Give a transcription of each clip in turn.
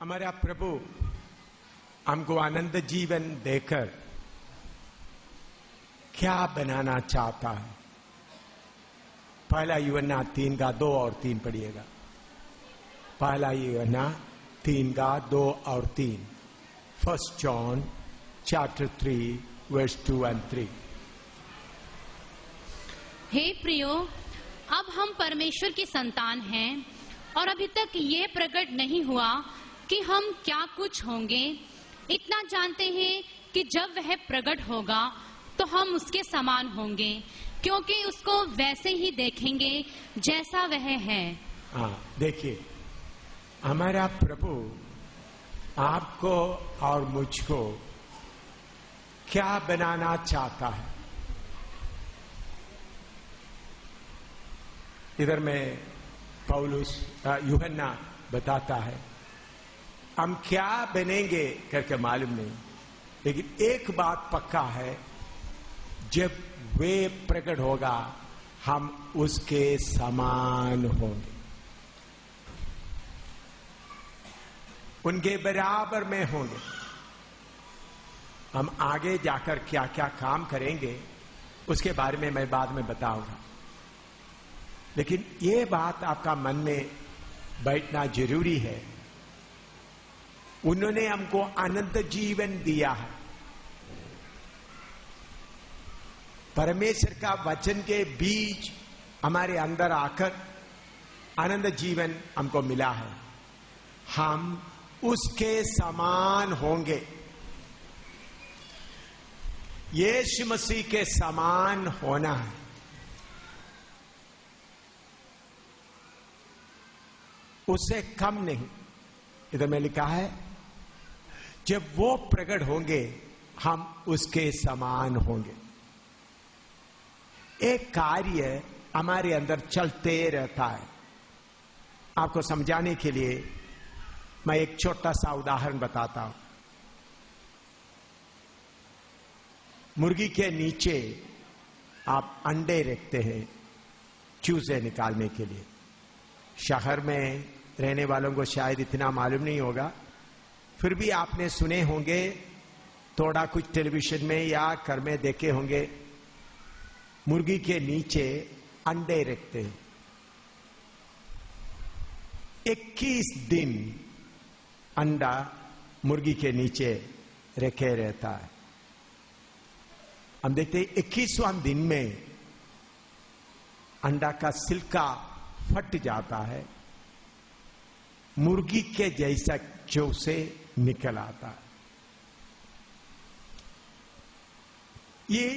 हमारा प्रभु हमको आनंद जीवन देकर क्या बनाना चाहता है। पहला यूहन्ना 3:2 और 3 पढ़िएगा। पहला यूहन्ना 3:2 और 3। 1 John chapter 3 verse 2 and 3। हे प्रियो, अब हम परमेश्वर की संतान हैं और अभी तक ये प्रकट नहीं हुआ कि हम क्या कुछ होंगे। इतना जानते हैं कि जब वह प्रकट होगा तो हम उसके समान होंगे, क्योंकि उसको वैसे ही देखेंगे जैसा वह है। हाँ, देखिए, हमारा प्रभु आपको और मुझको क्या बनाना चाहता है। इधर में पौलुस यूहन्ना बताता है हम क्या बनेंगे करके मालूम नहीं, लेकिन एक बात पक्का है, जब वे प्रकट होगा हम उसके समान होंगे, उनके बराबर में होंगे। हम आगे जाकर क्या क्या काम करेंगे उसके बारे में मैं बाद में बताऊंगा, लेकिन ये बात आपका मन में बैठना जरूरी है। उन्होंने हमको अनंत जीवन दिया है। परमेश्वर का वचन के बीच हमारे अंदर आकर अनंत जीवन हमको मिला है। हम उसके समान होंगे, यीशु मसीह के समान होना है। उससे कम नहीं। इधर में लिखा है जब वो प्रकट होंगे हम उसके समान होंगे। एक कार्य हमारे अंदर चलते रहता है। आपको समझाने के लिए मैं एक छोटा सा उदाहरण बताता हूं। मुर्गी के नीचे आप अंडे रखते हैं चूजे निकालने के लिए। शहर में रहने वालों को शायद इतना मालूम नहीं होगा, फिर भी आपने सुने होंगे, थोड़ा कुछ टेलीविजन में या घर में देखे होंगे, मुर्गी के नीचे अंडे रखते हैं। 21 दिन अंडा मुर्गी के नीचे रखे रहता है। हम देखते हैं 21वां दिन में अंडा का सिल्का फट जाता है, मुर्गी के जैसा चूसे निकल आता है। ये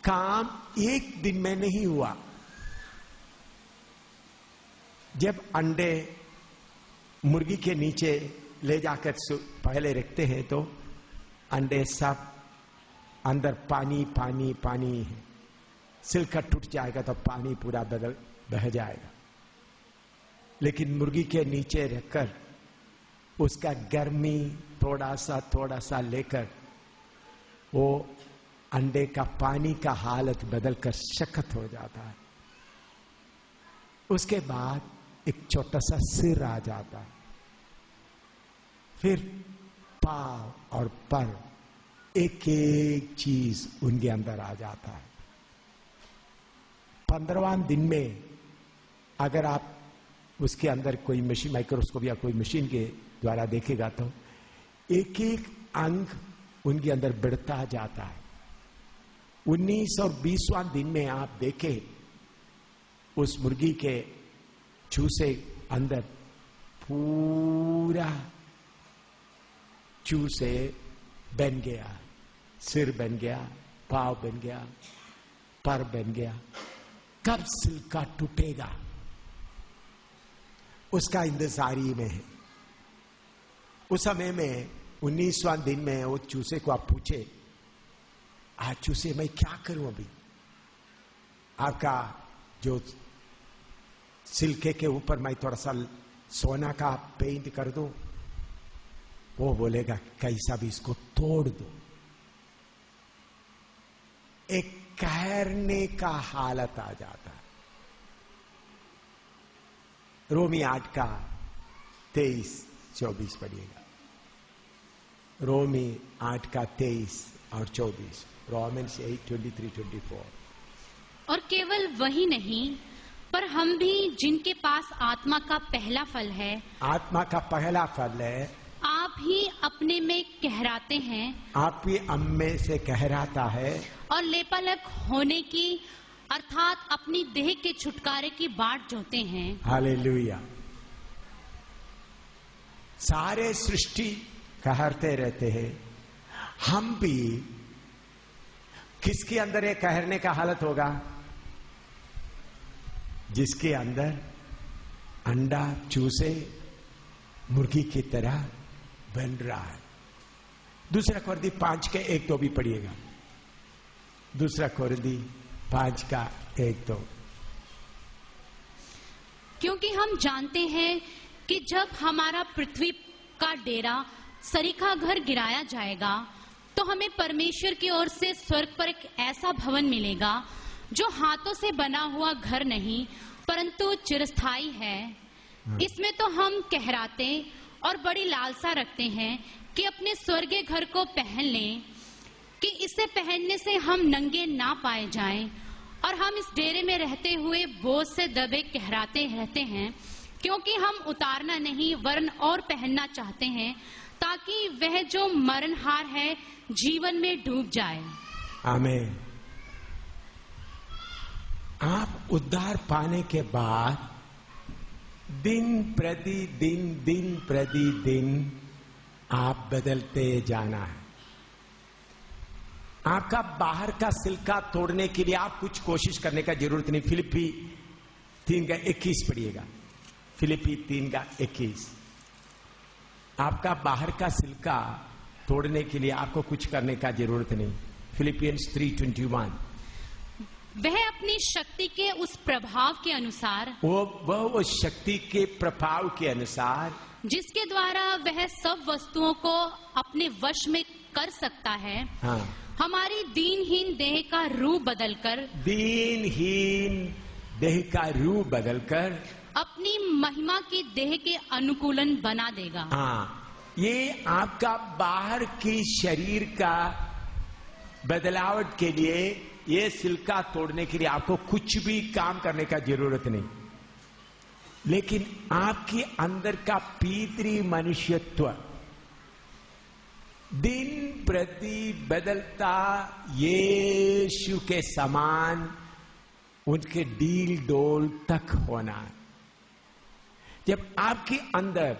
काम एक दिन में नहीं हुआ। जब अंडे मुर्गी के नीचे ले जाकर पहले रखते हैं तो अंडे सब अंदर पानी पानी पानी है। सिल्का टूट जाएगा तो पानी पूरा बह जाएगा, लेकिन मुर्गी के नीचे रखकर उसका गर्मी थोड़ा सा लेकर वो अंडे का पानी का हालत बदलकर सख्त हो जाता है। उसके बाद एक छोटा सा सिर आ जाता है, फिर पाव और पर एक एक चीज उनके अंदर आ जाता है। 15वां दिन में अगर आप उसके अंदर कोई मशीन, माइक्रोस्कोप या कोई मशीन के द्वारा देखेगा तो एक एक अंग उनके अंदर बढ़ता जाता है। 19 और 20वां दिन में आप देखें उस मुर्गी के चूसे अंदर पूरा चूसे बन गया, सिर बन गया, पाव बन गया, पर बन गया। कब सिल्का टूटेगा उसका इंतजारी में है। उस समय में 19वां दिन में वो चूसे को आप पूछे, आज चूसे मैं क्या करूं, अभी आपका जो सिल्के के ऊपर मैं थोड़ा सा सोना का पेंट कर दूं, वो बोलेगा कैसा भी इसको तोड़ दो। एक कहरने का हालत आ जाता है। रोमी 8 का 23 24 पढ़िएगा। रोमी 8 का 23 और 24, रोमन्स 8:23-24। और केवल वही नहीं, पर हम भी जिनके पास आत्मा का पहला फल है, आत्मा का पहला फल है, आप ही अपने में कहराते हैं, आप ही हम में से कहराता है और लेपालक होने की अर्थात अपनी देह के छुटकारे की बाट जोते हैं। हालेलुया। सारे सृष्टि कहरते रहते हैं, हम भी किसके अंदर ये कहरने का हालत होगा? जिसके अंदर अंडा चूसे मुर्गी की तरह बन रहा है। दूसरा कोरिन्थी 5 के 1-2 भी पढ़िएगा। दूसरा कोरिन्थी 5 का 1-2। क्योंकि हम जानते हैं कि जब हमारा पृथ्वी का डेरा सरीखा घर गिराया जाएगा, तो हमें परमेश्वर की ओर से स्वर्ग पर एक ऐसा भवन मिलेगा जो हाथों से बना हुआ घर नहीं, परंतु चिरस्थायी है। इसमें तो हम कहराते और बड़ी लालसा रखते हैं कि अपने स्वर्गीय घर को पहन लें, कि इसे पहनने से हम नंगे ना पाए जाएं। और हम इस डेरे में रहते हुए बोझ से दबे कहराते रहते हैं, क्योंकि हम उतारना नहीं वरन और पहनना चाहते हैं, ताकि वह जो मरणहार है जीवन में डूब जाए। आमीन। आप उद्धार पाने के बाद दिन प्रतिदिन आप बदलते जाना है। आपका बाहर का सिलका तोड़ने के लिए आप कुछ कोशिश करने का जरूरत नहीं। फिलिपी 3 का 21 पढ़िएगा। फिलिपी 3 का 21। आपका बाहर का सिलका तोड़ने के लिए आपको कुछ करने का जरूरत नहीं। फिलिपियंस 3:21। वह अपनी शक्ति के उस प्रभाव के अनुसार, वो शक्ति के प्रभाव के अनुसार, जिसके द्वारा वह सब वस्तुओं को अपने वश में कर सकता है, हाँ, हमारी दीनहीन देह का रूप बदलकर अपनी महिमा की देह के अनुकूलन बना देगा। हाँ, ये आपका बाहर की शरीर का बदलावट के लिए, ये सिलका तोड़ने के लिए आपको कुछ भी काम करने का जरूरत नहीं। लेकिन आपके अंदर का पितरी मनुष्यत्व दिन प्रति बदलता यीशु के समान उनके डील डोल तक होना है। जब आपके अंदर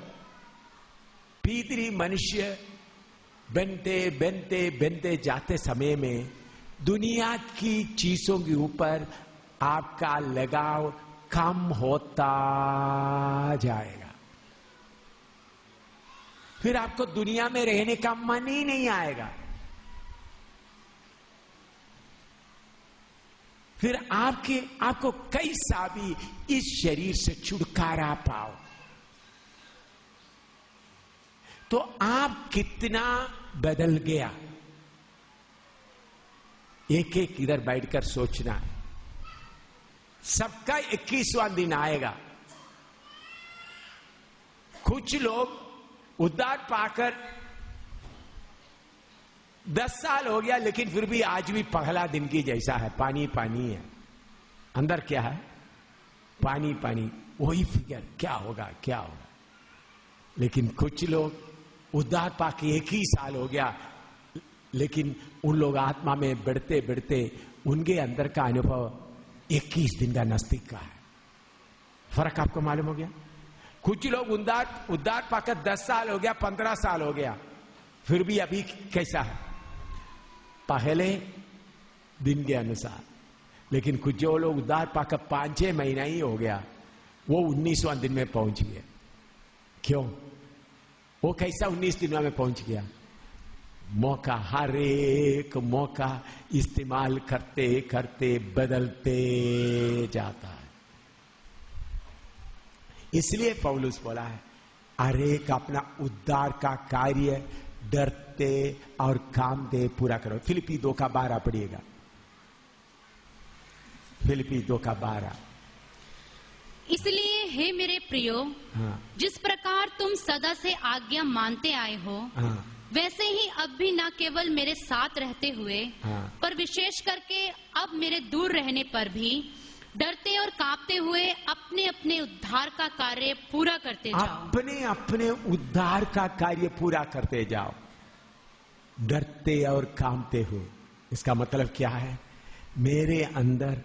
पितरी मनुष्य बनते जाते समय में दुनिया की चीजों के ऊपर आपका लगाव कम होता जाएगा। फिर आपको दुनिया में रहने का मन ही नहीं आएगा। फिर आपको कैसा भी इस शरीर से छुटकारा पाओ, तो आप कितना बदल गया, एक एक इधर बैठकर सोचना है। सबका 21वां दिन आएगा। कुछ लोग उद्धार पाकर 10 साल हो गया, लेकिन फिर भी आज भी पहला दिन की जैसा है, पानी पानी है। अंदर क्या है? पानी पानी। वही फिगर क्या होगा। लेकिन कुछ लोग उद्धार पाके 1 ही साल हो गया, लेकिन उन लोग आत्मा में बढ़ते बढ़ते उनके अंदर का अनुभव 21 दिन का नजदीक का है। फर्क आपको मालूम हो गया? कुछ लोग उद्धार पाकर 10 साल हो गया, 15 साल हो गया, फिर भी अभी कैसा है? पहले दिन के अनुसार। लेकिन कुछ जो लोग उद्धार पाकर 5-6 महीना ही हो गया, वो 19वां दिन में पहुंच गए। क्यों? वो कैसा 19 दिनों में पहुंच गया? मौका, हर एक मौका इस्तेमाल करते करते बदलते जाता है। इसलिए पौलुस बोला है, हर एक अपना उद्धार का कार्य डरते और काम दे पूरा करो। फिलिपी 2 का 12 पढ़िएगा। फिलिपी 2 का 12। इसलिए हे मेरे प्रियो, हाँ जिस प्रकार तुम सदा से आज्ञा मानते आए हो, हाँ वैसे ही अब भी न केवल मेरे साथ रहते हुए, हाँ। पर विशेष करके अब मेरे दूर रहने पर भी डरते और कांपते हुए अपने अपने उद्धार का कार्य पूरा करते जाओ। अपने अपने उद्धार का कार्य पूरा करते जाओ, डरते और कांपते हुए। इसका मतलब क्या है? मेरे अंदर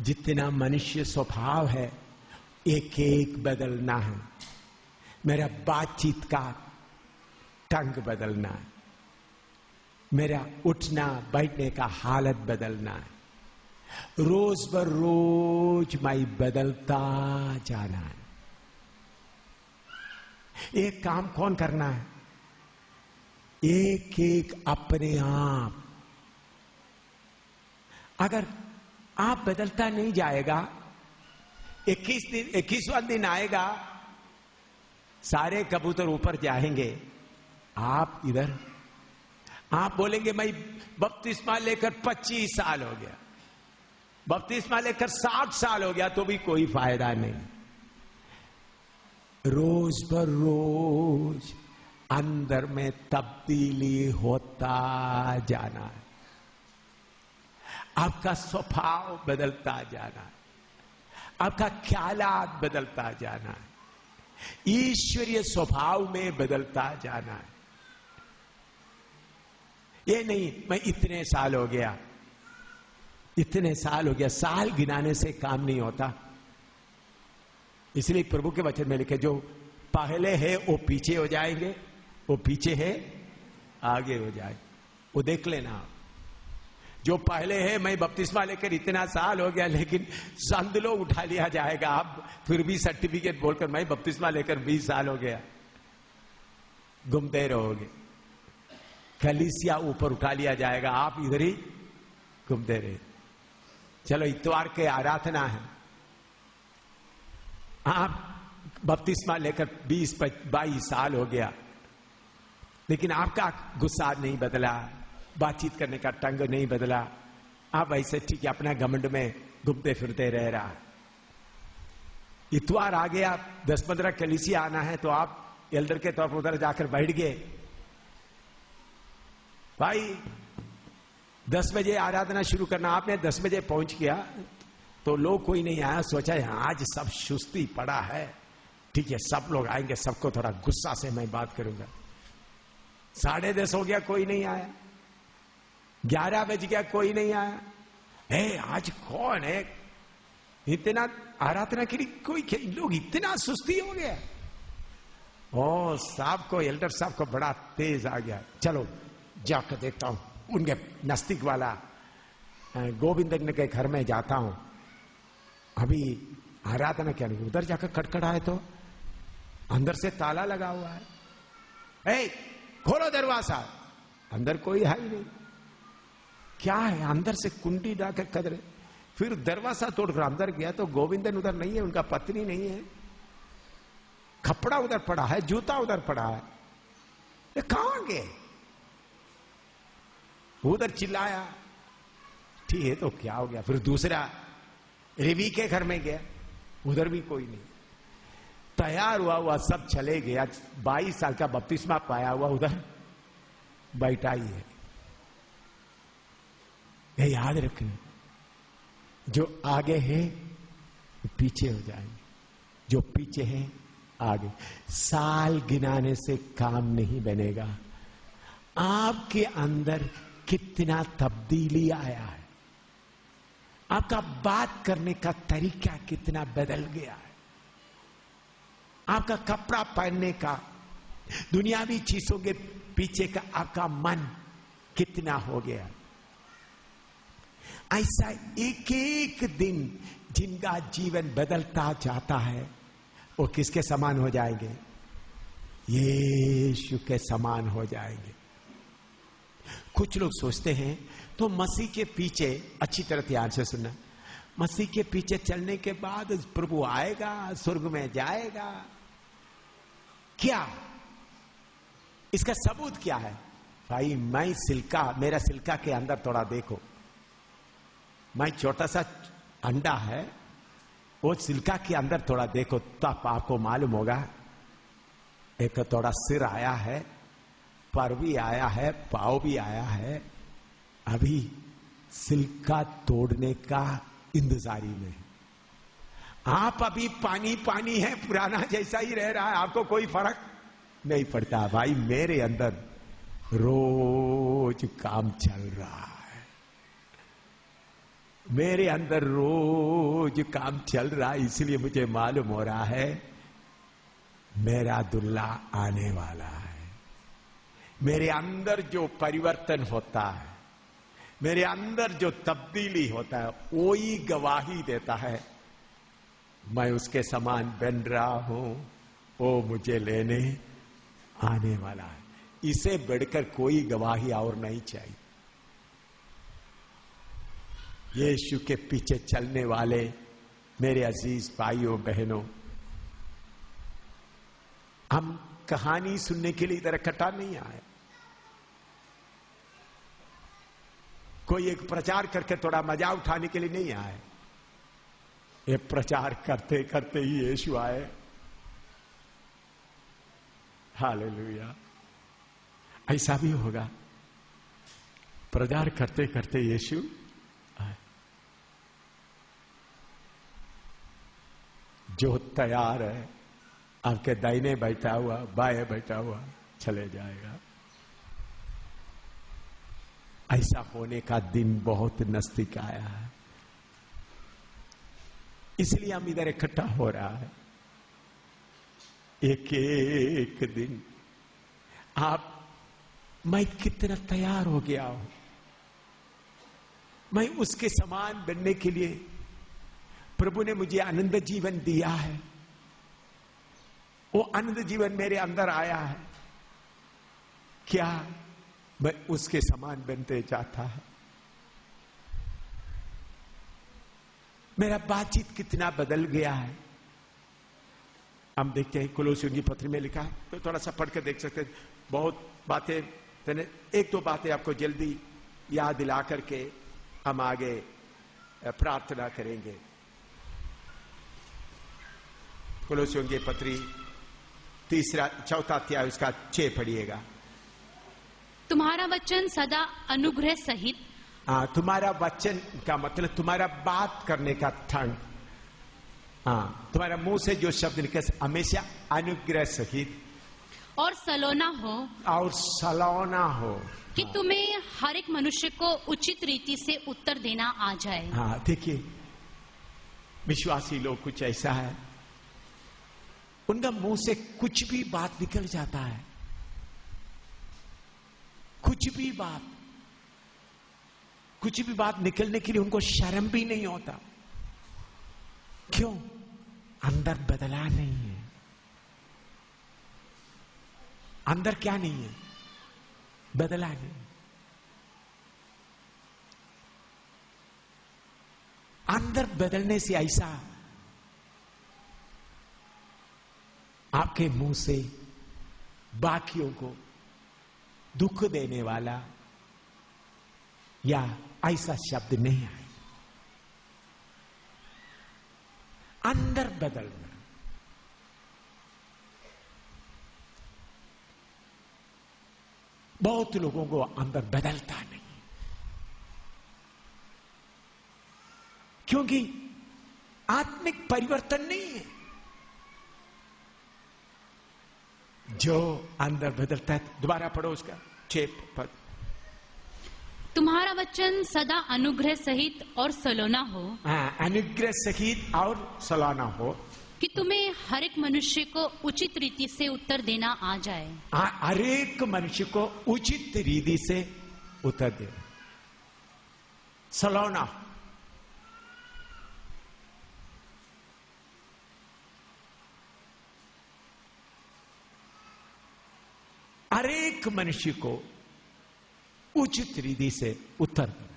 जितना मनुष्य स्वभाव है एक एक बदलना है। मेरा बातचीत का ढंग बदलना है, मेरा उठना बैठने का हालत बदलना है। रोज बर रोज मैं बदलता जाना है। एक काम कौन करना है? एक एक अपने आप। अगर आप बदलता नहीं जाएगा, 21वां दिन आएगा, सारे कबूतर ऊपर जाएंगे, आप इधर। आप बोलेंगे मैं बपतिस्मा लेकर 25 साल हो गया, बपतिस्मा लेकर 60 साल हो गया, तो भी कोई फायदा नहीं। रोज बर रोज अंदर में तब्दीली होता जाना है। आपका स्वभाव बदलता जाना है, आपका ख्यालात बदलता जाना है, ईश्वरीय स्वभाव में बदलता जाना है। ये नहीं मैं इतने साल हो गया, इतने साल हो गया। साल गिनाने से काम नहीं होता। इसलिए प्रभु के वचन में लिखे, जो पहले है वो पीछे हो जाएंगे, वो पीछे है आगे हो जाए। वो देख लेना आप। जो पहले है, मैं बपतिस्मा लेकर इतना साल हो गया, लेकिन संदलो उठा लिया जाएगा। आप फिर भी सर्टिफिकेट बोलकर मैं बपतिस्मा लेकर 20 साल हो गया, घूमते रहोगे। कलीसिया ऊपर उठा लिया जाएगा, आप इधर ही घूमते रहे। चलो इतवार के आराधना है, आप बपतिस्मा लेकर 20-22 साल हो गया, लेकिन आपका गुस्सा नहीं बदला, बातचीत करने का ढंग नहीं बदला। आप ऐसे ठीक है अपना घमंड में घूमते फिरते रह रहा। इतवार आ गया, 10-15 कलीसिया आना है, तो आप एल्डर के तौर पर उधर जाकर बैठ गए। भाई 10 बजे आराधना शुरू करना, आपने 10 बजे पहुंच गया तो लोग कोई नहीं आया, सोचा आज सब सुस्ती पड़ा है, ठीक है सब लोग आएंगे, सबको थोड़ा गुस्सा से मैं बात करूंगा। 10:30 हो गया, कोई नहीं आया। 11 बज गया, कोई नहीं आया। आज कौन है? इतना आराधना के लिए कोई, लोग इतना सुस्ती हो गया। ओ साहब को, एल्डर साहब को बड़ा तेज आ गया। चलो जाकर देखता हूं, उनके नजदीक वाला गोविंदन के घर में जाता हूं। अभी आराधना क्या नहीं, उधर जाकर खटखटाए तो अंदर से ताला लगा हुआ है। खोलो दरवाजा, अंदर कोई है ही नहीं। क्या है? अंदर से कुंडी डाकर कदरे। फिर दरवाजा तोड़कर अंदर गया तो गोविंदन उधर नहीं है, उनका पत्नी नहीं है, कपड़ा उधर पड़ा है, जूता उधर पड़ा है। ये कहां गए? उधर चिल्लाया, ठीक है तो क्या हो गया? फिर दूसरा रेवी के घर में गया, उधर भी कोई नहीं। तैयार हुआ सब चले गया। 22 साल का बपतिस्मा पाया हुआ उधर बैठा ही है। ये याद रखना, जो आगे है पीछे हो जाएंगे, जो पीछे है आगे। साल गिनाने से काम नहीं बनेगा। आपके अंदर कितना तब्दीली आया है, आपका बात करने का तरीका कितना बदल गया है, आपका कपड़ा पहनने का, दुनियावी चीजों के पीछे का आपका मन कितना हो गया। ऐसा एक एक दिन जिनका जीवन बदलता जाता है, वो किसके समान हो जाएंगे? यीशु के समान हो जाएंगे। कुछ लोग सोचते हैं तो मसीह के पीछे, अच्छी तरह ध्यान से सुनना, मसीह के पीछे चलने के बाद प्रभु आएगा, स्वर्ग में जाएगा। क्या इसका सबूत क्या है? भाई मैं सिल्का, मेरा सिल्का के अंदर थोड़ा देखो, मैं छोटा सा अंडा है, वो सिल्का के अंदर थोड़ा देखो तब आपको मालूम होगा। एक थोड़ा सिर आया है, पर भी आया है, पाव भी आया है, अभी सिल्का तोड़ने का इंतजारी में। आप अभी पानी पानी है, पुराना जैसा ही रह रहा है, आपको कोई फर्क नहीं पड़ता। भाई मेरे अंदर रोज काम चल रहा है, मेरे अंदर रोज काम चल रहा है, इसलिए मुझे मालूम हो रहा है मेरा दुल्हा आने वाला है। मेरे अंदर जो परिवर्तन होता है, मेरे अंदर जो तब्दीली होता है, वो ही गवाही देता है मैं उसके समान बन रहा हूं, वो मुझे लेने आने वाला है। इसे बढ़कर कोई गवाही और नहीं चाहिए। यीशु के पीछे चलने वाले मेरे अजीज भाइयों बहनों, हम कहानी सुनने के लिए इधर इकट्ठा नहीं आए। कोई एक प्रचार करके थोड़ा मजा उठाने के लिए नहीं आए। ये प्रचार करते करते ही यीशु आए। हालेलुया। ऐसा भी होगा, प्रचार करते करते यीशु आए। जो तैयार है आपके दाहिने बैठा हुआ, बाएं बैठा हुआ चले जाएगा। ऐसा होने का दिन बहुत नजदीक आया है, इसलिए हम इधर इकट्ठा हो रहा है। एक एक दिन मैं कितना तैयार हो गया हूं, मैं उसके समान बनने के लिए प्रभु ने मुझे आनंद जीवन दिया है। वो आनंद जीवन मेरे अंदर आया है, क्या मैं उसके समान बनते जाता है? मेरा बातचीत कितना बदल गया है। हम देखते हैं कोलोसियों की पत्री में लिखा है, तो थोड़ा सा पढ़ के देख सकते हैं। बहुत बातें, एक दो बातें आपको जल्दी याद दिला करके हम आगे प्रार्थना करेंगे। कोलोसियों की पत्री चौथा अध्याय उसका 6 पढ़िएगा। तुम्हारा वचन सदा अनुग्रह सहित। तुम्हारा वचन का मतलब तुम्हारा बात करने का ढंग, तुम्हारा मुंह से जो शब्द निकले हमेशा अनुग्रह सहित और सलोना हो, और सलोना हो, कि तुम्हें हर एक मनुष्य को उचित रीति से उत्तर देना आ जाए। हाँ, देखिए विश्वासी लोग कुछ ऐसा है, उनका मुंह से कुछ भी बात निकल जाता है, कुछ भी बात निकलने के लिए उनको शर्म भी नहीं होता। क्यों? अंदर बदला नहीं है। अंदर क्या नहीं है? बदला नहीं। अंदर बदलने से ऐसा आपके मुंह से बाकियों को दुख देने वाला या ऐसा शब्द नहीं आए। अंदर बदलना। बहुत लोगों को अंदर बदलता नहीं, क्योंकि आत्मिक परिवर्तन नहीं है। जो अंदर बदलता है, दोबारा पढ़ो उसका 6 पद। तुम्हारा वचन सदा अनुग्रह सहित और सलोना हो। अनुग्रह सहित और सलोना हो, कि तुम्हें हर एक मनुष्य को उचित रीति से उत्तर देना आ जाए। हर एक मनुष्य को उचित रीति से उत्तर दे। सलोना, हर एक मनुष्य को उचित रीति से उत्तर दे।